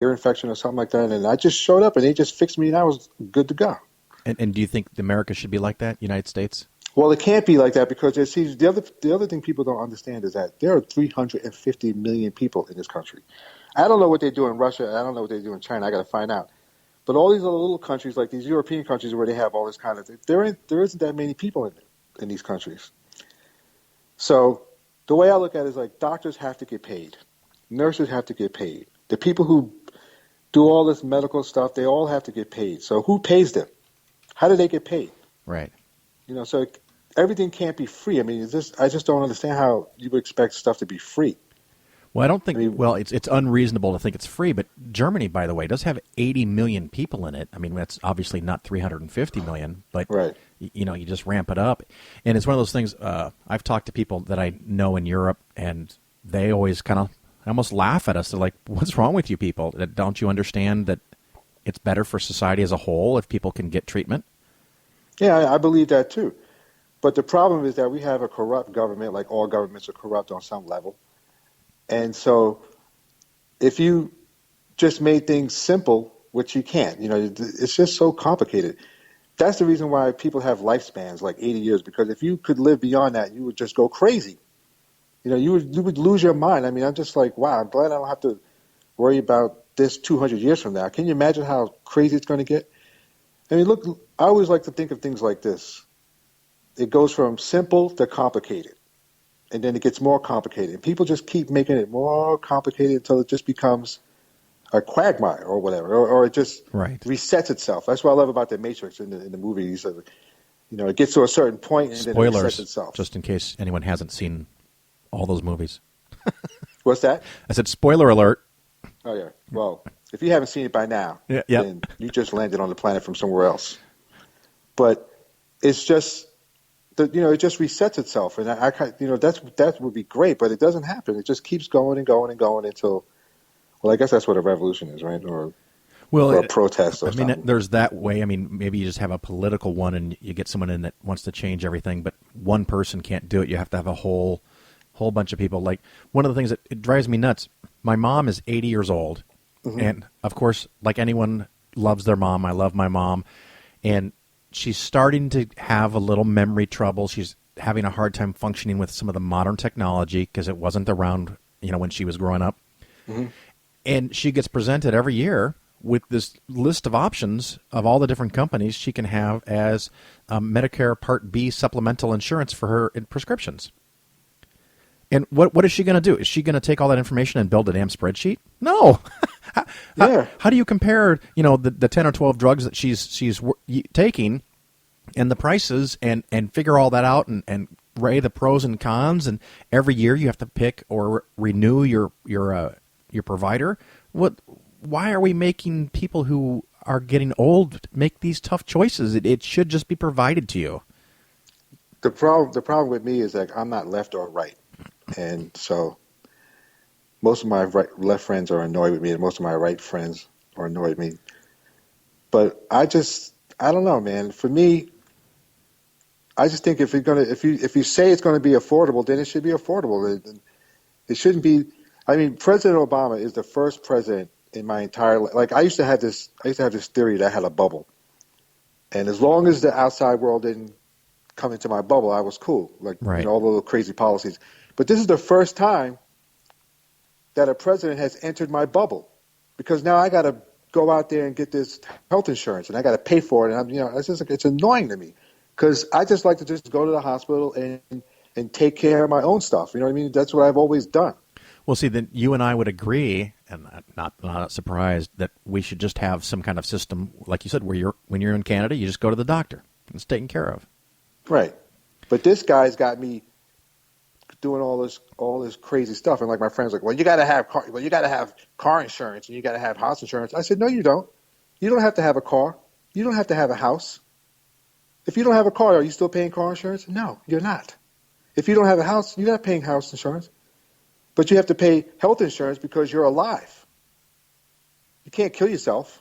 ear infection or something like that, and I just showed up and they just fixed me and I was good to go. And do you think America should be like that, United States? Well, it can't be like that because see, the other thing people don't understand is that there are 350 million people in this country. I don't know what they do in Russia. I don't know what they do in China. I got to find out. But all these other little countries, like these European countries where they have all this kind of thing, there isn't that many people in these countries. So the way I look at it is like doctors have to get paid, nurses have to get paid. The people who do all this medical stuff, they all have to get paid. So who pays them? How do they get paid? Right. So everything can't be free. I mean, I just don't understand how you would expect stuff to be free. Well, I don't think. I mean, Well, it's unreasonable to think it's free. But Germany, by the way, does have 80 million people in it. I mean, that's obviously not 350 million, but right. you just ramp it up, and it's one of those things. I've talked to people that I know in Europe, and they always kind of almost laugh at us. They're like, "What's wrong with you people? Don't you understand that it's better for society as a whole if people can get treatment?" Yeah, I believe that too. But the problem is that we have a corrupt government, like all governments are corrupt on some level. And so if you just made things simple, which you can't, it's just so complicated. That's the reason why people have lifespans like 80 years, because if you could live beyond that, you would just go crazy. You would lose your mind. I mean, I'm just like, wow, I'm glad I don't have to worry about this 200 years from now. Can you imagine how crazy it's going to get? I mean, look, I always like to think of things like this. It goes from simple to complicated, and then it gets more complicated. And people just keep making it more complicated until it just becomes a quagmire or whatever, or it just Right. resets itself. That's what I love about the Matrix in the movies. It gets to a certain point and then it resets Spoilers, itself. just in case anyone hasn't seen all those movies. What's that? I said, spoiler alert. Oh yeah. Well, if you haven't seen it by now, Yeah. then you just landed on the planet from somewhere else. But it's just it just resets itself, and that would be great, but it doesn't happen. It just keeps going and going and going until, well, I guess that's what a revolution is, right? Well, Or a protest or I mean, something. there's that way. I mean, maybe you just have a political one and you get someone in that wants to change everything, but one person can't do it. You have to have a whole bunch of people. Like, one of the things that it drives me nuts, my mom is 80 years old, Mm-hmm. and of course, like anyone loves their mom, I love my mom, and she's starting to have a little memory trouble. She's having a hard time functioning with some of the modern technology because it wasn't around, when she was growing up. Mm-hmm. And she gets presented every year with this list of options of all the different companies she can have as Medicare Part B supplemental insurance for her prescriptions. And what is she going to do? Is she going to take all that information and build a damn spreadsheet? No. Yeah. How do you compare, the 10 or 12 drugs that she's taking and the prices and figure all that out and weigh the pros and cons? And every year you have to pick or renew your provider. Why are we making people who are getting old make these tough choices? It should just be provided to you. The problem with me is that I'm not left or right, and so most of my left friends are annoyed with me, and most of my right friends are annoyed with me. But I don't know, man. For me, I just think if you say it's gonna be affordable, then it should be affordable. It shouldn't be. I mean, President Obama is the first president in my entire life. Like, I used to have this theory that I had a bubble, and as long as the outside world didn't come into my bubble, I was cool. Like, Right. all the little crazy policies. But this is the first time that a president has entered my bubble, because now I got to go out there and get this health insurance, and I got to pay for it, and it's annoying to me, because I just like to just go to the hospital and take care of my own stuff. You know what I mean? That's what I've always done. Well, see, then you and I would agree, and not surprised, that we should just have some kind of system, like you said, where when you're in Canada, you just go to the doctor. It's taken care of. Right. But this guy's got me doing all this crazy stuff, and like my friends, like, well, you got to have car insurance, and you got to have house insurance. I said, no, you don't. You don't have to have a car. You don't have to have a house. If you don't have a car, are you still paying car insurance? No, you're not. If you don't have a house, you're not paying house insurance. But you have to pay health insurance because you're alive. You can't kill yourself.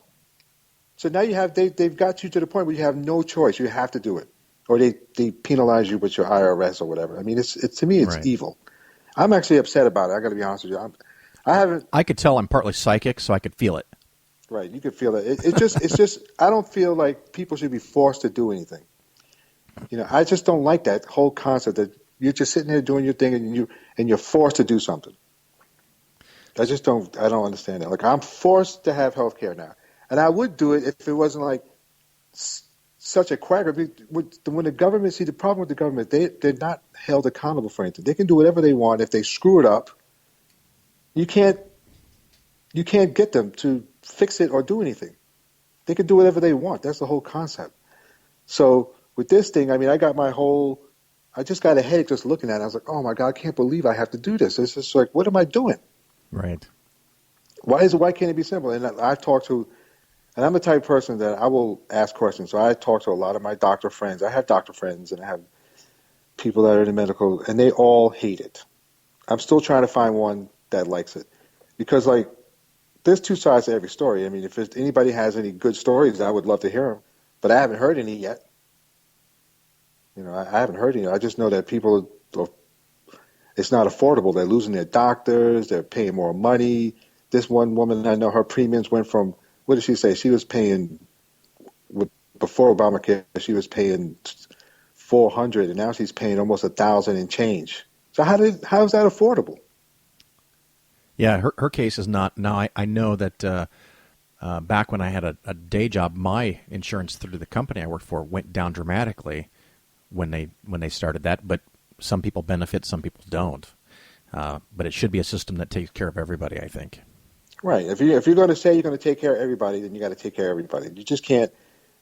So now they've got you to the point where you have no choice. You have to do it. Or they penalize you with your IRS or whatever. I mean, to me, it's Right. evil. I'm actually upset about it. I got to be honest with you. I haven't. I could tell I'm partly psychic, so I could feel it. Right, you could feel it. It's just. I don't feel like people should be forced to do anything. I just don't like that whole concept that you're just sitting there doing your thing and you're forced to do something. I don't understand that. Like I'm forced to have health care now, and I would do it if it wasn't like such a quagger. When the government, see the problem with the government, they're not held accountable for anything. They can do whatever they want. If they screw it up, you can't you can't get them to fix it or do anything. They can do whatever they want. That's the whole concept. So with this thing, I mean, I just got a headache just looking at it. I was like, oh my God, I can't believe I have to do this. It's just like, what am I doing? Right. Why can't it be simple? And and I'm the type of person that I will ask questions. So I talk to a lot of my doctor friends. I have doctor friends and I have people that are in the medical, and they all hate it. I'm still trying to find one that likes it. Because, like, there's two sides to every story. I mean, if anybody has any good stories, I would love to hear them. But I haven't heard any yet. I haven't heard any. I just know that it's not affordable. They're losing their doctors. They're paying more money. This one woman I know, her premiums went from, what did she say? She was paying, before Obamacare, she was paying $400, and now she's paying almost $1,000 and change. So how is that affordable? Yeah, her case is not. Now, I know that back when I had a day job, my insurance through the company I worked for went down dramatically when they started that. But some people benefit, some people don't. But it should be a system that takes care of everybody, I think. Right. If you're going to say you're going to take care of everybody, then you got to take care of everybody. You just can't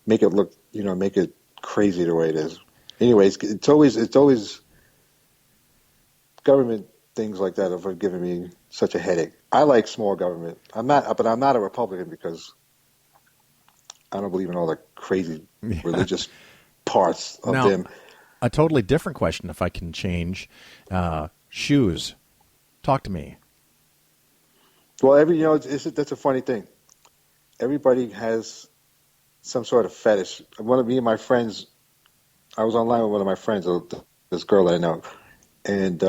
make it look, make it crazy the way it is. Anyways, it's always government things like that have given me such a headache. I like small government. I'm not a Republican because I don't believe in all the crazy religious parts of now, them. A totally different question, if I can change. Shoes. Talk to me. Well, that's a funny thing. Everybody has some sort of fetish. One of me and my friends, I was online with one of my friends, this girl I know, and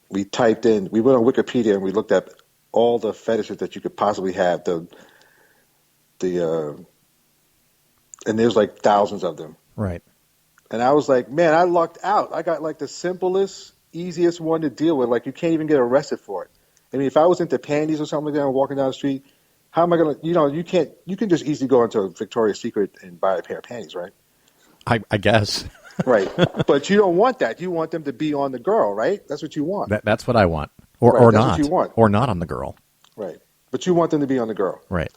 we went on Wikipedia and we looked at all the fetishes that you could possibly have. And there's like thousands of them. Right. And I was like, man, I lucked out. I got like the simplest, easiest one to deal with. Like you can't even get arrested for it. I mean, if I was into panties or something like that and walking down the street, how am I going to, you can just easily go into Victoria's Secret and buy a pair of panties, right? I guess. Right. But you don't want that. You want them to be on the girl, right? That's what you want. That's what I want. Or right, or that's not. what you want. Or not on the girl. Right. But you want them to be on the girl. Right.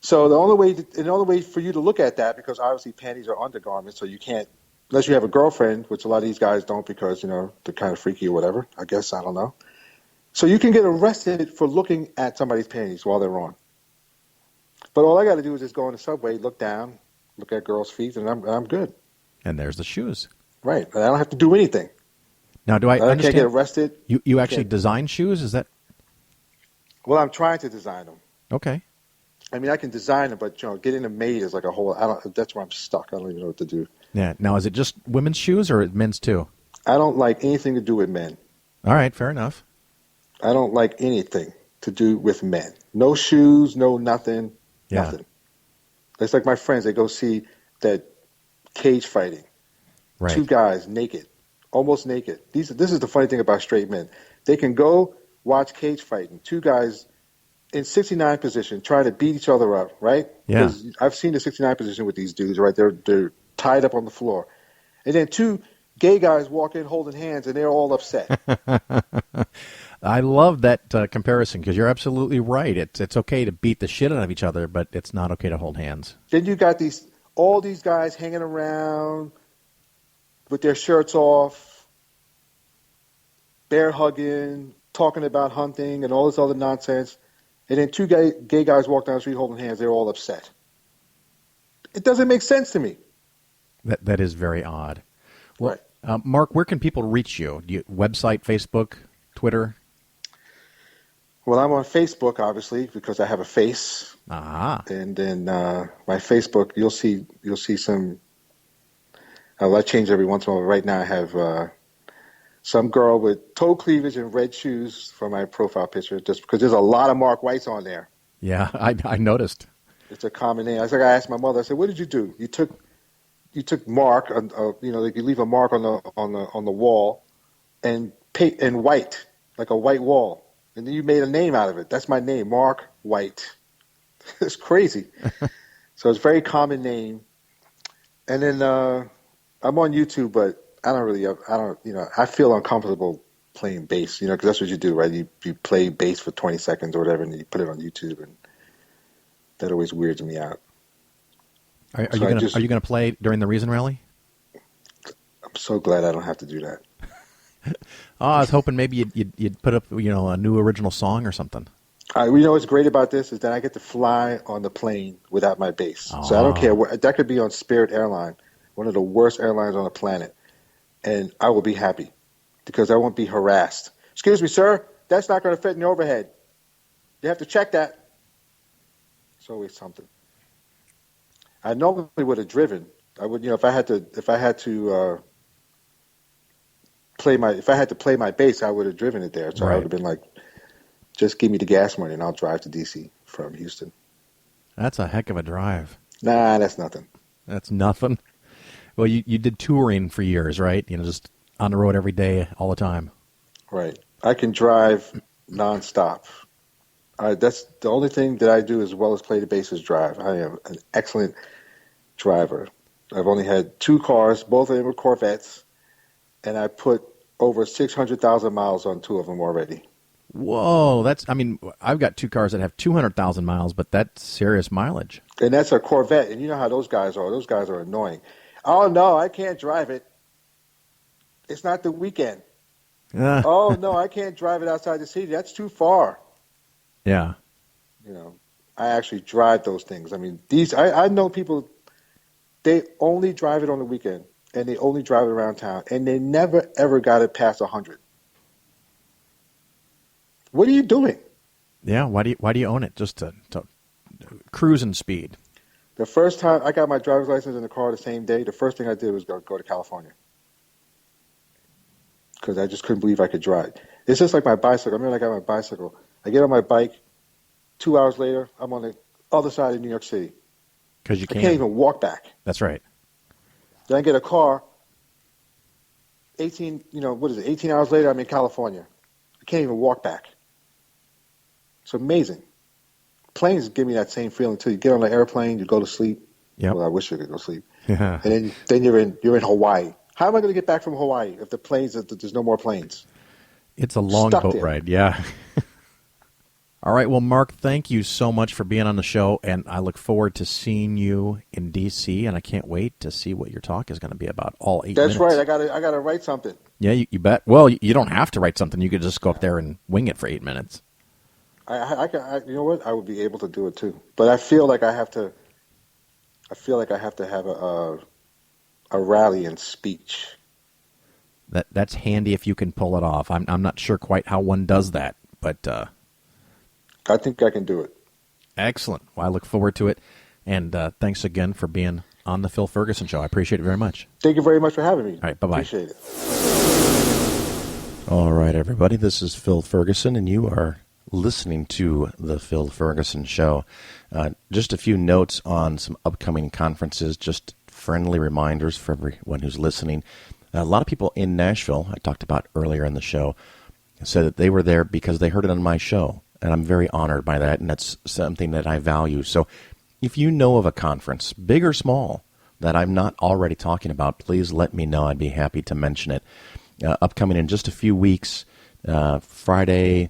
So the only way for you to look at that, because obviously panties are undergarments, so you can't, unless you have a girlfriend, which a lot of these guys don't because, they're kind of freaky or whatever. I guess, I don't know. So you can get arrested for looking at somebody's panties while they're on. But all I got to do is just go on the subway, look down, look at girls' feet, and I'm good. And there's the shoes. Right. I don't have to do anything. Now, do I understand? Can't get arrested. You actually design shoes? Is that? Well, I'm trying to design them. Okay. I mean, I can design them, but getting them made is like a whole. That's where I'm stuck. I don't even know what to do. Yeah. Now, is it just women's shoes or men's too? I don't like anything to do with men. All right. Fair enough. I don't like anything to do with men. No shoes, no nothing, nothing. It's like my friends. They go see that cage fighting. Right. Two guys naked, almost naked. This is the funny thing about straight men. They can go watch cage fighting. Two guys in 69 position trying to beat each other up, right? Yeah. Because I've seen the 69 position with these dudes, right? They're tied up on the floor. And then two gay guys walk in holding hands, and they're all upset. I love that comparison because you're absolutely right. It's okay to beat the shit out of each other, but it's not okay to hold hands. Then you got all these guys hanging around with their shirts off, bear hugging, talking about hunting and all this other nonsense. And then two gay guys walk down the street holding hands. They're all upset. It doesn't make sense to me. That is very odd. Well, right. Mark, where can people reach you? Website, Facebook, Twitter? Well, I'm on Facebook, obviously, because I have a face. Ah. And then my Facebook, you'll see some. I change every once in a while. Right now, I have some girl with toe cleavage and red shoes for my profile picture, just because there's a lot of Mark Whites on there. Yeah, I noticed. It's a common name. I asked my mother. I said, "What did you do? You took Mark. Like you leave a mark on the wall, and white, like a white wall, and then you made a name out of it. That's my name, Mark White. It's crazy. So it's a very common name. And then I'm on YouTube, but I feel uncomfortable playing bass, because that's what you do, right? You play bass for 20 seconds or whatever, and then you put it on YouTube, and that always weirds me out. Are you gonna play during the Reason Rally? I'm so glad I don't have to do that. Oh, I was hoping maybe you'd put up a new original song or something. What's great about this is that I get to fly on the plane without my bass. Oh. So I don't care. That could be on Spirit Airline, one of the worst airlines on the planet, and I will be happy because I won't be harassed. Excuse me, sir, that's not going to fit in the overhead. You have to check that. It's always something. I normally would have driven. I would, if I had to play my bass, I would have driven it there. So right. I would have been like, just give me the gas money and I'll drive to D.C. from Houston. That's a heck of a drive. Nah, that's nothing. That's nothing. Well, you did touring for years, right? Just on the road every day, all the time. Right. I can drive nonstop. That's the only thing that I do as well as play the bass is drive. I am an excellent driver. I've only had 2 cars, both of them were Corvettes, and I put over 600,000 miles on 2 of them already. Whoa, I've got 2 cars that have 200,000 miles, but that's serious mileage. And that's a Corvette, and you know how those guys are. Those guys are annoying. Oh, no, I can't drive it. It's not the weekend. Oh, no, I can't drive it outside the city. That's too far. Yeah. I actually drive those things. I know people, they only drive it on the weekend, and they only drive it around town, and they never, ever got it past 100. What are you doing? Yeah, why do you own it? Just to cruising speed. The first time I got my driver's license in the car the same day, the first thing I did was go to California because I just couldn't believe I could drive. It's just like my bicycle. I remember I got my bicycle. I get on my bike. 2 hours later, I'm on the other side of New York City. Because I can't even walk back. That's right. Then I get a car. 18 hours later, I'm in California. I can't even walk back. It's amazing. Planes give me that same feeling until you get on an airplane, you go to sleep. Yep. Well, I wish I could go sleep. Yeah. And then you're in Hawaii. How am I going to get back from Hawaii if there's no more planes? It's a long boat ride, yeah. All right, well, Mark, thank you so much for being on the show, and I look forward to seeing you in D.C., and I can't wait to see what your talk is going to be about all 8 minutes. That's right. I got to write something. Yeah, you bet. Well, you don't have to write something. You could just go up there and wing it for 8 minutes. You know what? I would be able to do it too, but I feel like I have to. I feel like I have to have a rally and speech. That's handy if you can pull it off. I'm not sure quite how one does that, but I think I can do it. Excellent. Well, I look forward to it, and thanks again for being on the Phil Ferguson Show. I appreciate it very much. Thank you very much for having me. All right, bye-bye. Appreciate it. All right, everybody. This is Phil Ferguson, and you are listening to the Phil Ferguson Show. Just a few notes on some upcoming conferences, just friendly reminders for everyone who's listening. A lot of people in Nashville, I talked about earlier in the show, said that they were there because they heard it on my show, and I'm very honored by that, and that's something that I value. So if you know of a conference, big or small, that I'm not already talking about, please let me know. I'd be happy to mention it. Upcoming in just a few weeks, Friday,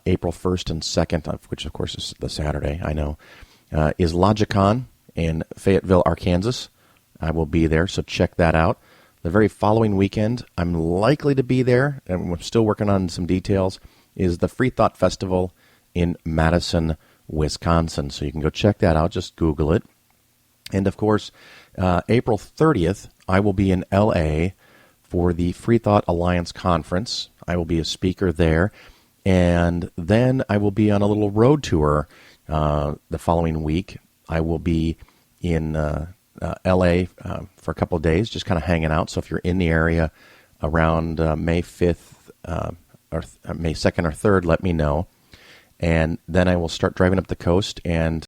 April 1st and 2nd, which of course is the Saturday, I know, is Logicon in Fayetteville, Arkansas. I will be there, so check that out. The very following weekend, I'm likely to be there, and we're still working on some details, is the Free Thought Festival in Madison, Wisconsin. So you can go check that out. Just Google it. And, of course, April 30th, I will be in L.A. for the Free Thought Alliance Conference. I will be a speaker there. And then I will be on a little road tour the following week. I will be in L.A. For a couple of days, just kind of hanging out. So if you're in the area, around May 5th or May 2nd or 3rd, let me know. And then I will start driving up the coast and